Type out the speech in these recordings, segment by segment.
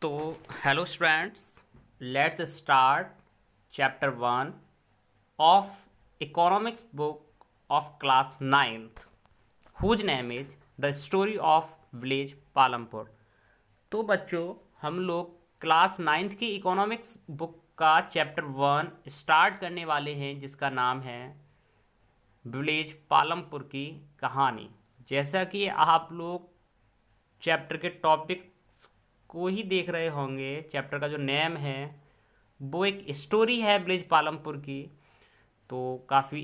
तो hello students, let's start chapter 1 of economics book of class 9th whose name is the story of village Palampur. तो बच्चों, हम लोग class 9th की economics book का chapter 1 start करने वाले हैं, जिसका नाम है विलेज पालमपुर की कहानी। जैसा कि आप लोग चैप्टर के टॉपिक को ही देख रहे होंगे, चैप्टर का जो नेम है वो एक स्टोरी है विलेज पालमपुर की। तो काफ़ी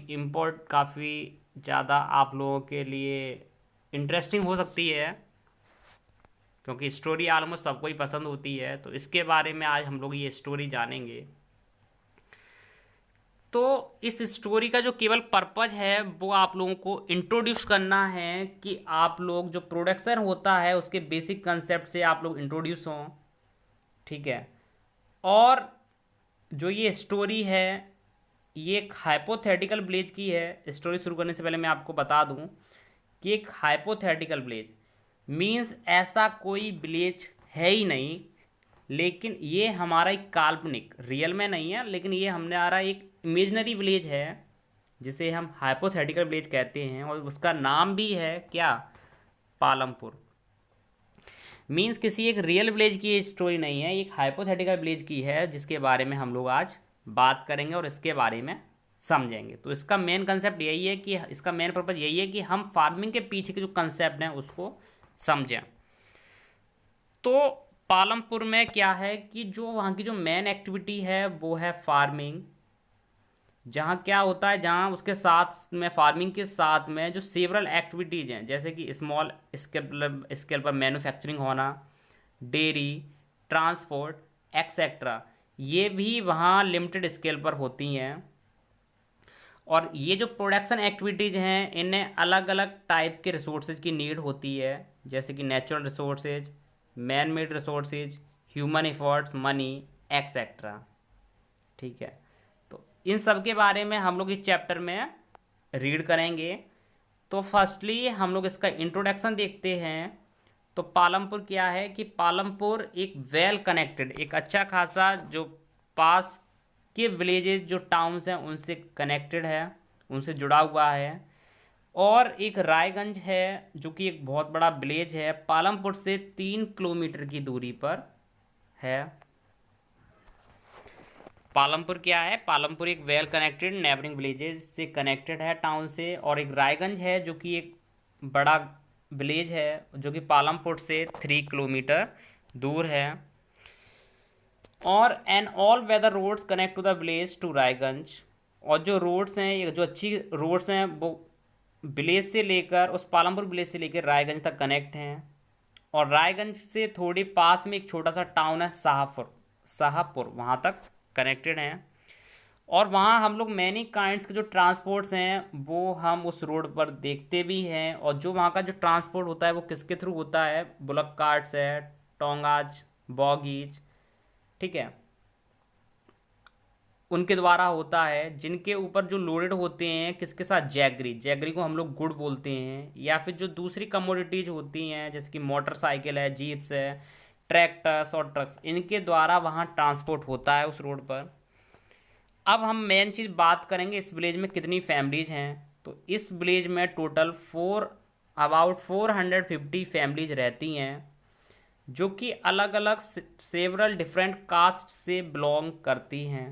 ज़्यादा आप लोगों के लिए इंटरेस्टिंग हो सकती है, क्योंकि स्टोरी ऑलमोस्ट सबको ही पसंद होती है। तो इसके बारे में आज हम लोग ये स्टोरी जानेंगे। तो इस स्टोरी का जो केवल पर्पज है वो आप लोगों को इंट्रोड्यूस करना है, कि आप लोग जो प्रोडक्शन होता है उसके बेसिक कंसेप्ट से आप लोग इंट्रोड्यूस हों, ठीक है। और जो ये स्टोरी है ये एक हाइपोथेटिकल विलेज की है। स्टोरी शुरू करने से पहले मैं आपको बता दूं कि एक हाइपोथेटिकल विलेज मीन्स ऐसा कोई विलेज है ही नहीं, लेकिन ये हमारा एक काल्पनिक, रियल में नहीं है, लेकिन ये हमारा एक इमेजनरी विलेज है जिसे हम हाइपोथेटिकल विलेज कहते हैं। और उसका नाम भी है क्या? पालमपुर। मीन्स किसी एक रियल विलेज की स्टोरी नहीं है, एक हाइपोथेटिकल विलेज की है, जिसके बारे में हम लोग आज बात करेंगे और इसके बारे में समझेंगे। तो इसका मेन कंसेप्ट यही है कि इसका मेन पर्पज़ यही है कि हम फार्मिंग के पीछे के जो कंसेप्ट हैं उसको समझें। तो पालमपुर में क्या है कि जो वहाँ की जो मेन एक्टिविटी है वो है फार्मिंग। जहाँ क्या होता है, जहाँ उसके साथ में फार्मिंग के साथ में जो सेवरल एक्टिविटीज़ हैं, जैसे कि स्मॉल स्केल पर मैन्युफैक्चरिंग होना, डेयरी, ट्रांसपोर्ट एक्सेट्रा, ये भी वहाँ लिमिटेड स्केल पर होती हैं। और ये जो प्रोडक्शन एक्टिविटीज़ हैं इन्हें अलग अलग टाइप के रिसोर्सेज की नीड होती है, जैसे कि natural resources, man made resources, human efforts, money etcetera, ठीक है। तो इन सब के बारे में हम लोग इस चैप्टर में रीड करेंगे। तो फर्स्टली हम लोग इसका इंट्रोडक्शन देखते हैं। तो पालमपुर क्या है कि पालमपुर एक वेल कनेक्टेड, एक अच्छा खासा जो पास के विलेजेस जो टाउन्स हैं उनसे कनेक्टेड है, उनसे जुड़ा हुआ है। और एक रायगंज है जो कि एक बहुत बड़ा विलेज है, पालमपुर से 3 किलोमीटर की दूरी पर है। पालमपुर क्या है? पालमपुर एक वेल कनेक्टेड नेबरिंग विलेजेस से कनेक्टेड है, टाउन से। और एक रायगंज है जो कि एक बड़ा विलेज है जो कि पालमपुर से 3 किलोमीटर दूर है। और an all weather roads connect to the village to Raiganj. और जो रोड्स हैं, ये जो अच्छी रोड्स हैं वो विलेज से लेकर, उस पालमपुर विलेज से लेकर रायगंज तक कनेक्ट हैं। और रायगंज से थोड़ी पास में एक छोटा सा टाउन है शाहपुर, वहाँ तक कनेक्टेड हैं। और वहाँ हम लोग मैनी काइंड्स के जो ट्रांसपोर्ट्स हैं वो हम उस रोड पर देखते भी हैं। और जो वहाँ का जो ट्रांसपोर्ट होता है वो किसके थ्रू होता है? बुलक कार्ट्स है, टोंगाज, बॉगीज, ठीक है, उनके द्वारा होता है, जिनके ऊपर जो लोडेड होते हैं किसके साथ? जैगरी को हम लोग गुड़ बोलते हैं। या फिर जो दूसरी कमोडिटीज होती हैं जैसे कि मोटरसाइकिल है, जीप्स है, ट्रैक्टर्स और ट्रक्स, इनके द्वारा वहाँ ट्रांसपोर्ट होता है उस रोड पर। अब हम मेन चीज़ बात करेंगे इस विलेज में कितनी फैमिलीज हैं। तो इस विलेज में टोटल अबाउट 450 फैमिलीज रहती हैं, जो कि अलग अलग सेवरल डिफरेंट कास्ट से बिलोंग करती हैं।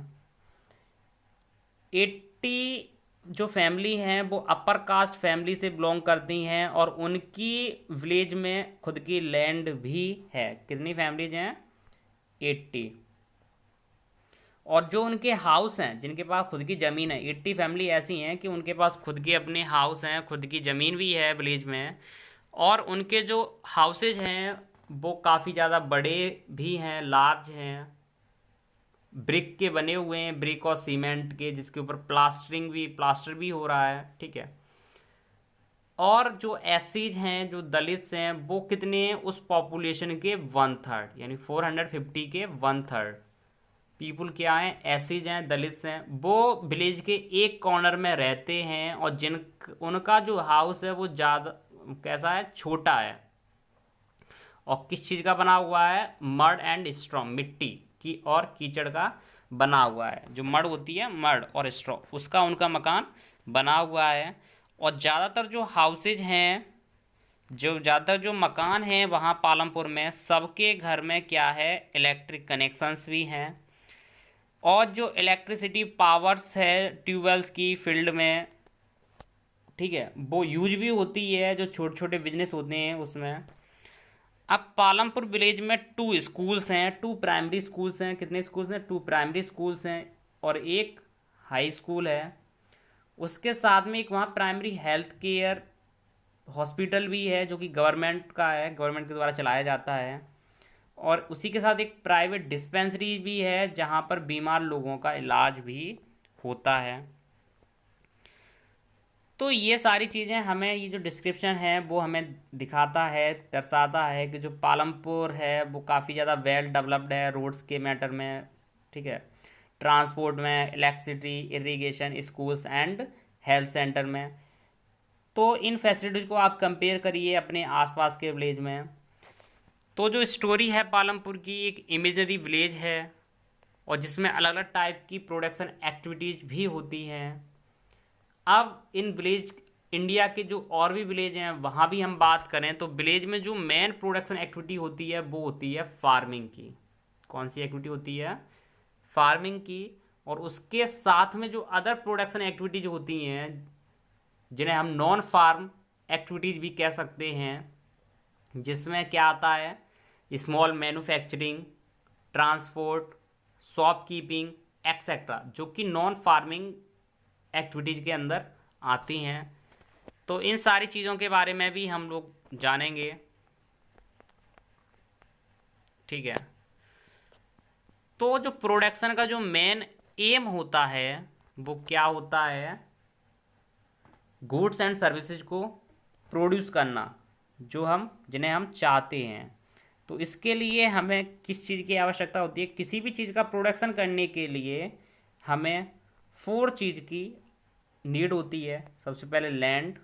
80 जो फैमिली हैं वो अपर कास्ट फैमिली से बिलोंग करती हैं, और उनकी विलेज में खुद की लैंड भी है। कितनी फैमिलीज हैं? 80। और जो उनके हाउस हैं, जिनके पास खुद की ज़मीन है, 80 फैमिली ऐसी हैं कि उनके पास खुद के अपने हाउस हैं, खुद की ज़मीन भी है विलेज में। और उनके जो हाउसेज हैं वो काफ़ी ज़्यादा बड़े भी हैं, लार्ज हैं, ब्रिक के बने हुए हैं, ब्रिक और सीमेंट के, जिसके ऊपर प्लास्टर भी हो रहा है, ठीक है। और जो एसीज हैं, जो दलित्स हैं, वो कितने हैं? उस पॉपुलेशन के 1/3, यानी 450 के 1/3 पीपुल क्या हैं? एसीज हैं, दलित्स हैं। वो विलेज के एक कॉर्नर में रहते हैं, और उनका जो हाउस है वो ज़्यादा कैसा है? छोटा है। और किस चीज़ का बना हुआ है, मड एंड स्ट्रॉ, मिट्टी की और कीचड़ का बना हुआ है। जो मड होती है, मड और स्ट्रॉ, उसका उनका मकान बना हुआ है। और ज़्यादातर जो हाउसेज हैं, जो ज़्यादातर जो मकान हैं वहाँ पालमपुर में, सबके घर में क्या है, इलेक्ट्रिक कनेक्शंस भी हैं। और जो इलेक्ट्रिसिटी पावर्स है ट्यूबवेल्स की फील्ड में, ठीक है, वो यूज भी होती है जो छोटे छोटे बिजनेस होते हैं उसमें। अब पालमपुर विलेज में 2 स्कूल्स हैं, 2 प्राइमरी स्कूल्स हैं। कितने स्कूल्स हैं, 2 प्राइमरी स्कूल्स हैं और एक हाई स्कूल है। उसके साथ में एक वहाँ प्राइमरी हेल्थ केयर हॉस्पिटल भी है जो कि गवर्नमेंट का है, गवर्नमेंट के द्वारा चलाया जाता है। और उसी के साथ एक प्राइवेट डिस्पेंसरी भी है जहाँ पर बीमार लोगों का इलाज भी होता है। तो ये सारी चीज़ें हमें, ये जो डिस्क्रिप्शन है वो हमें दिखाता है, दर्शाता है कि जो पालमपुर है वो काफ़ी ज़्यादा वेल डेवलप्ड है रोड्स के मैटर में, ठीक है, ट्रांसपोर्ट में, electricity, irrigation, schools and health centre में। तो इन फैसिलिटीज़ को आप कंपेयर करिए अपने आसपास के विलेज में। तो जो स्टोरी है पालमपुर की, एक इमेजनरी विलेज है और जिसमें अलग अलग टाइप की प्रोडक्शन एक्टिविटीज़ भी होती हैं। अब इन विलेज, इंडिया के जो और भी विलेज हैं वहाँ भी हम बात करें तो विलेज में जो मेन प्रोडक्शन एक्टिविटी होती है वो होती है फार्मिंग की। कौन सी एक्टिविटी होती है, फार्मिंग की। और उसके साथ में जो अदर प्रोडक्शन एक्टिविटीज होती हैं जिन्हें हम नॉन फार्म एक्टिविटीज़ भी कह सकते हैं, जिसमें क्या आता है, small manufacturing, transport, shopkeeping etcetera, जो कि नॉन फार्मिंग एक्टिविटीज़ के अंदर आती हैं। तो इन सारी चीज़ों के बारे में भी हम लोग जानेंगे, ठीक है। तो जो प्रोडक्शन का जो मेन एम होता है वो क्या होता है, गुड्स एंड सर्विसेज को प्रोड्यूस करना, जो हम, जिन्हें हम चाहते हैं। तो इसके लिए हमें किस चीज़ की आवश्यकता होती है, किसी भी चीज़ का प्रोडक्शन करने के लिए हमें 4 चीज़ की नीड होती है। सबसे पहले लैंड,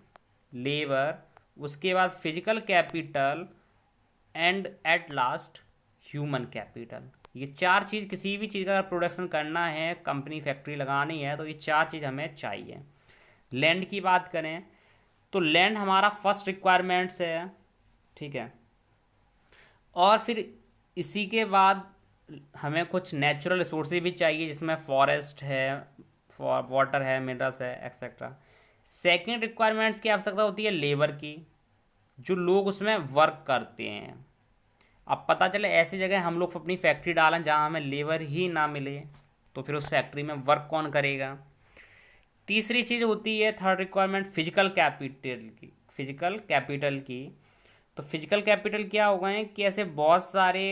लेबर, उसके बाद physical capital and at last human capital. ये 4 चीज़, किसी भी चीज़ का प्रोडक्शन करना है, कंपनी फैक्ट्री लगानी है, तो ये 4 चीज़ हमें चाहिए। लैंड की बात करें तो लैंड हमारा फर्स्ट रिक्वायरमेंट्स है, ठीक है। और फिर इसी के बाद हमें कुछ नेचुरल रिसोर्सेज भी चाहिए, जिसमें फॉरेस्ट है, वाटर है, मिनरल्स है एक्सेट्रा। सेकेंड रिक्वायरमेंट्स की आवश्यकता होती है लेबर की, जो लोग उसमें वर्क करते हैं। अब पता चले ऐसी जगह हम लोग अपनी फैक्ट्री डालें जहाँ हमें लेबर ही ना मिले, तो फिर उस फैक्ट्री में वर्क कौन करेगा। तीसरी चीज़ होती है, थर्ड रिक्वायरमेंट, फिजिकल कैपिटल की, फिजिकल कैपिटल की। तो फिजिकल कैपिटल क्या हो गए कि ऐसे बहुत सारे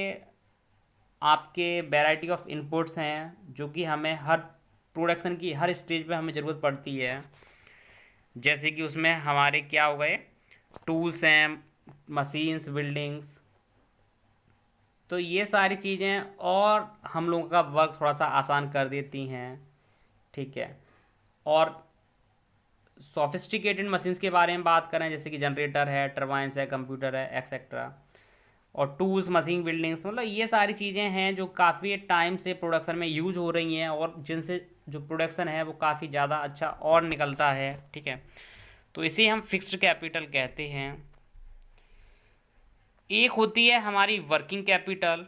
आपके वैरायटी ऑफ इनपुट्स हैं जो कि हमें हर प्रोडक्शन की हर स्टेज पे हमें ज़रूरत पड़ती है। जैसे कि उसमें हमारे क्या हो गए, टूल्स हैं, मशीन्स, बिल्डिंग्स। तो ये सारी चीज़ें और हम लोगों का वर्क थोड़ा सा आसान कर देती हैं, ठीक है। और सोफिस्टिकेटेड मशीन्स के बारे में बात करें, जैसे कि जनरेटर है, टर्बाइंस है, कंप्यूटर है एक्सेट्रा। और टूल्स, मशीन, बिल्डिंग्स, मतलब ये सारी चीज़ें हैं जो काफ़ी टाइम से प्रोडक्शन में यूज हो रही हैं और जिनसे जो प्रोडक्शन है वो काफ़ी ज़्यादा अच्छा और निकलता है, ठीक है। तो इसे हम फिक्स्ड कैपिटल कहते हैं। एक होती है हमारी वर्किंग कैपिटल,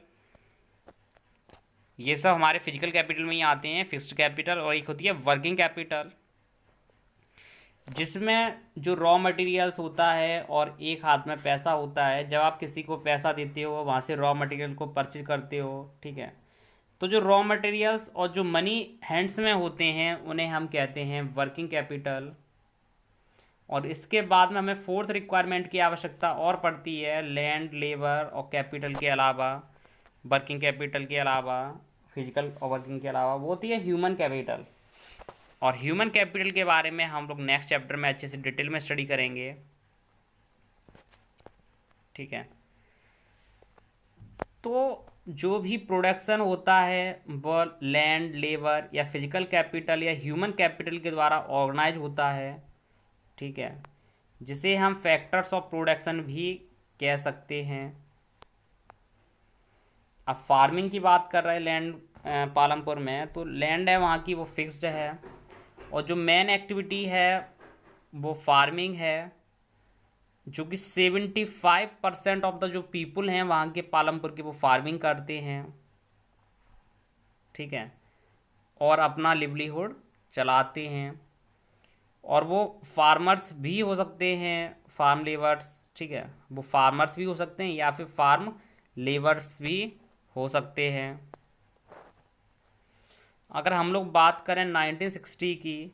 ये सब हमारे फिजिकल कैपिटल में ही आते हैं, फिक्स्ड कैपिटल। और एक होती है वर्किंग कैपिटल, जिसमें जो रॉ मटेरियल्स होता है और एक हाथ में पैसा होता है। जब आप किसी को पैसा देते हो, वहाँ से रॉ मटेरियल को परचेज करते हो, ठीक है। तो जो रॉ मटेरियल्स और जो मनी हैंड्स में होते हैं उन्हें हम कहते हैं वर्किंग कैपिटल। और इसके बाद में हमें फोर्थ रिक्वायरमेंट की आवश्यकता और पड़ती है, लैंड, लेबर और कैपिटल के अलावा, वर्किंग कैपिटल के अलावा, फिजिकल और वर्किंग के अलावा, वो होती है ह्यूमन कैपिटल। और ह्यूमन कैपिटल के बारे में हम लोग नेक्स्ट चैप्टर में अच्छे से डिटेल में स्टडी करेंगे, ठीक है। तो जो भी प्रोडक्शन होता है वो लैंड, लेबर या फिजिकल कैपिटल या ह्यूमन कैपिटल के द्वारा ऑर्गेनाइज होता है, ठीक है, जिसे हम फैक्टर्स ऑफ प्रोडक्शन भी कह सकते हैं, अब फार्मिंग की बात कर रहे हैं लैंड पालमपुर में, तो लैंड है वहाँ की वो फिक्स्ड है, और जो मेन एक्टिविटी है वो फार्मिंग है, जो कि 75% ऑफ द जो पीपुल हैं वहाँ के पालमपुर के वो फार्मिंग करते हैं, ठीक है, और अपना लिवलीहुड चलाते हैं। और वो फार्मर्स भी हो सकते हैं, फार्म लेबर्स, ठीक है, वो फार्मर्स भी हो सकते हैं या फिर फार्म लेबर्स भी हो सकते हैं। अगर हम लोग बात करें 1960 की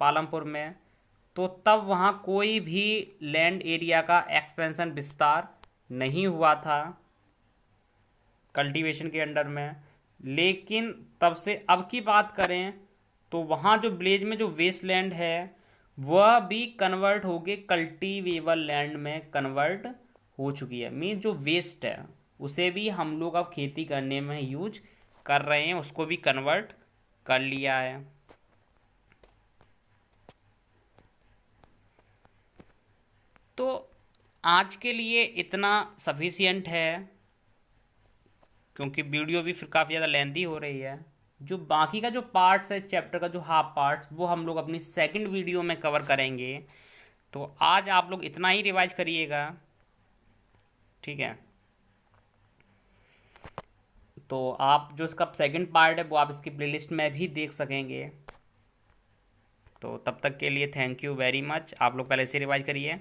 पालमपुर में, तो तब वहाँ कोई भी लैंड एरिया का एक्सपेंशन विस्तार नहीं हुआ था कल्टीवेशन के अंडर में। लेकिन तब से अब की बात करें तो वहाँ जो विलेज में जो वेस्ट लैंड है वह भी कन्वर्ट होके कल्टीवेबल लैंड में कन्वर्ट हो चुकी है। मीन जो वेस्ट है उसे भी हम लोग अब खेती करने में यूज कर रहे हैं, उसको भी कन्वर्ट कर लिया है। तो आज के लिए इतना सफिशियंट है, क्योंकि वीडियो भी फिर काफ़ी ज़्यादा लेंथी हो रही है। जो बाकी का जो पार्ट्स है चैप्टर का, जो हाफ पार्ट्स, वो हम लोग अपनी सेकंड वीडियो में कवर करेंगे। तो आज आप लोग इतना ही रिवाइज करिएगा, ठीक है। तो आप जो इसका सेकंड पार्ट है वो आप इसकी प्लेलिस्ट में भी देख सकेंगे। तो तब तक के लिए थैंक यू वेरी मच। आप लोग पहले से रिवाइज करिए।